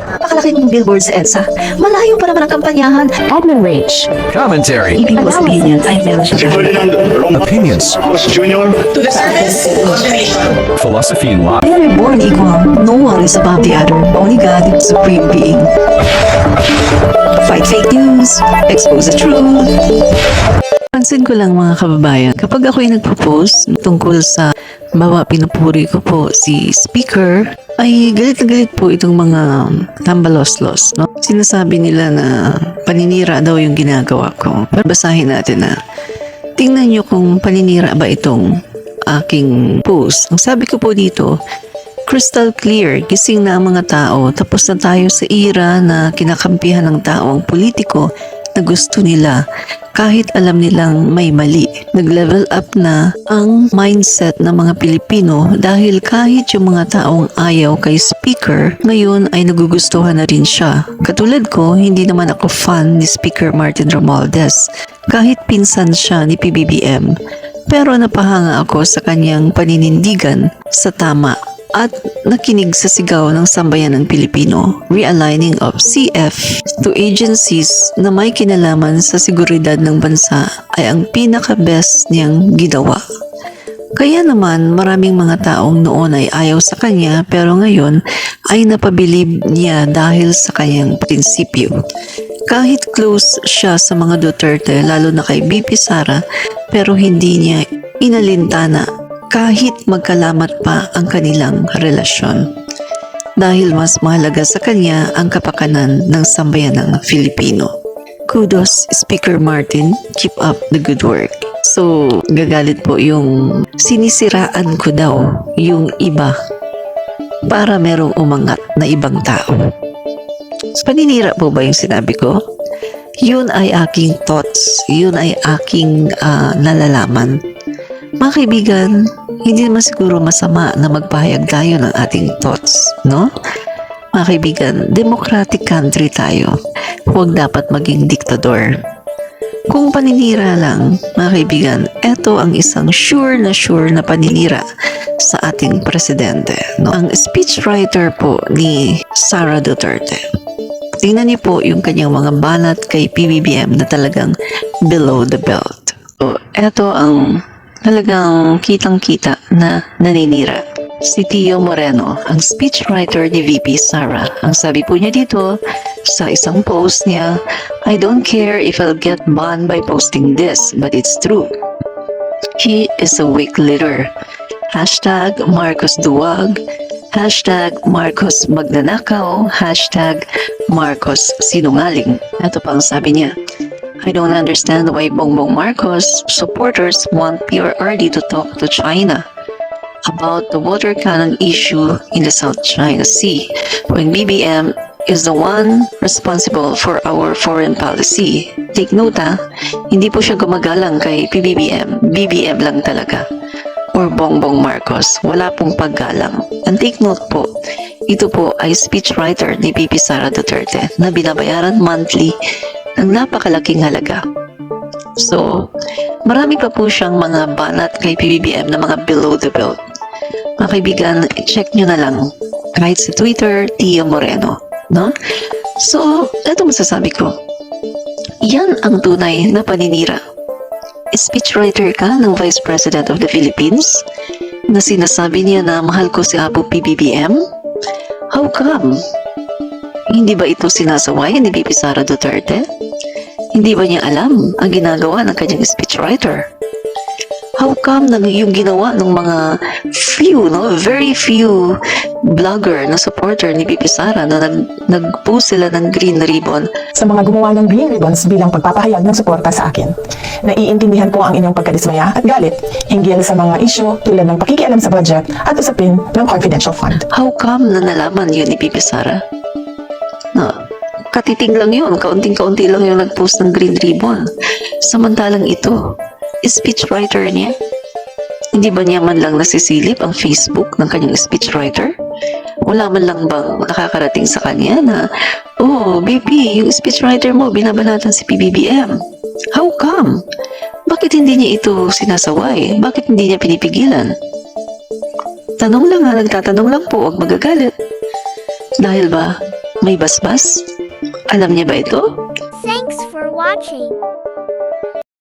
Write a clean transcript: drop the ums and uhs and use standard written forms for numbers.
Napakalaking billboard sa EDSA. Malayo pa naman ang kampanyahan. Admin Rage. Commentary. Ibig ko sabihin yan ay meron siya. Opinions. Junior. To the service of the nation. Philosophy and life. We are born equal. No one is above the other. Only God, supreme being. Fight fake news. Expose the truth. Pansin ko lang mga kababayan, kapag ako'y nagpo-post tungkol sa bawa pinupuri ko po si speaker, ay galit na galit po itong mga tambalos-los. No? Sinasabi nila na paninira daw yung ginagawa ko. Pero basahin natin na tingnan nyo kung paninira ba itong aking post. Ang sabi ko po dito, crystal clear, gising na ang mga tao, tapos na tayo sa era na kinakampihan ng tao ang politiko na gusto nila kahit alam nilang may mali. Nag-level up na ang mindset ng mga Pilipino dahil kahit yung mga taong ayaw kay speaker, ngayon ay nagugustuhan na rin siya. Katulad ko, hindi naman ako fan ni Speaker Martin Romualdez kahit pinsan siya ni PBBM. Pero napahanga ako sa kanyang paninindigan sa tama at nakinig sa sigaw ng sambayan ng Pilipino, realigning of CF to agencies na may kinalaman sa seguridad ng bansa ay ang pinaka-best niyang ginawa. Kaya naman maraming mga taong noon ay ayaw sa kanya pero ngayon ay napabilib niya dahil sa kanyang prinsipyo. Kahit close siya sa mga Duterte lalo na kay BP Sara pero hindi niya inalintana kahit magkalamat pa ang kanilang relasyon. Dahil mas mahalaga sa kanya ang kapakanan ng sambayan ng Filipino. Kudos, Speaker Martin. Keep up the good work. So, gagalit po yung sinisiraan ko daw yung iba para merong umangat na ibang tao. So, paninira po ba yung sinabi ko? Yun ay aking thoughts. Yun ay aking nalalaman. Mga kaibigan, hindi naman siguro masama na magpahayag tayo ng ating thoughts, no? Mga kaibigan, democratic country tayo. Huwag dapat maging diktador. Kung paninira lang, mga kaibigan, eto ang isang sure na paninira sa ating presidente, no? Ang speechwriter po ni Sara Duterte. Tingnan niyo po yung kanyang mga banat kay PBBM na talagang below the belt. So, eto ang talagang kitang-kita na naninira. Si Tio Moreno, ang speechwriter ni VP Sara. Ang sabi po niya dito sa isang post niya, I don't care if I'll get banned by posting this, but it's true. He is a weak leader. Hashtag Marcos Duwag. Hashtag Marcos Magnanakaw. Hashtag Marcos Sinungaling. Ito pa ang sabi niya. I don't understand why Bongbong Marcos supporters want PRRD to talk to China about the water cannon issue in the South China Sea when BBM is the one responsible for our foreign policy. Take note hindi po siya gumagalang kay PBBM. BBM lang talaga. Or Bongbong Marcos. Wala pong paggalang. And take note po, ito po ay speechwriter ni VP Sara Duterte na binabayaran monthly ng napakalaking halaga. So, marami pa po siyang mga banat kay PBBM na mga below the belt. Mga kaibigan, check nyo na lang. Kahit sa Twitter, Tio Moreno. No? So, ito masasabi ko. Yan ang tunay na paninira. Speechwriter ka ng Vice President of the Philippines na sinasabi niya na mahal ko si Apo PBBM? How come? Hindi ba ito sinasaway ni VP Sara Duterte? Hindi ba niya alam ang ginagawa ng kanyang speechwriter? How come yung ginawa ng mga few, very few vlogger na supporter ni VP Sara na nag-post sila ng green ribbon? Sa mga gumawa ng green ribbons bilang pagpapahayag ng suporta sa akin. Naiintindihan po ang inyong pagkadismaya at galit hinggil sa mga isyu tulad ng pakikialam sa budget at usapin ng confidential fund. How come na nalaman yun ni VP Sara? Katiting lang yun, kaunting-kaunti lang yung nag-post ng green ribbon. Samantalang ito, speechwriter niya. Hindi ba niya man lang nasisilip ang Facebook ng kanyang speechwriter? Wala man lang bang nakakarating sa kanya na, oh, BP, yung speechwriter mo, binabanatan si PBBM. How come? Bakit hindi niya ito sinasaway? Bakit hindi niya pinipigilan? Tanong lang nagtatanong lang po, huwag magagalit. Dahil ba may basbas? Alam niya ba ito? Thanks for watching.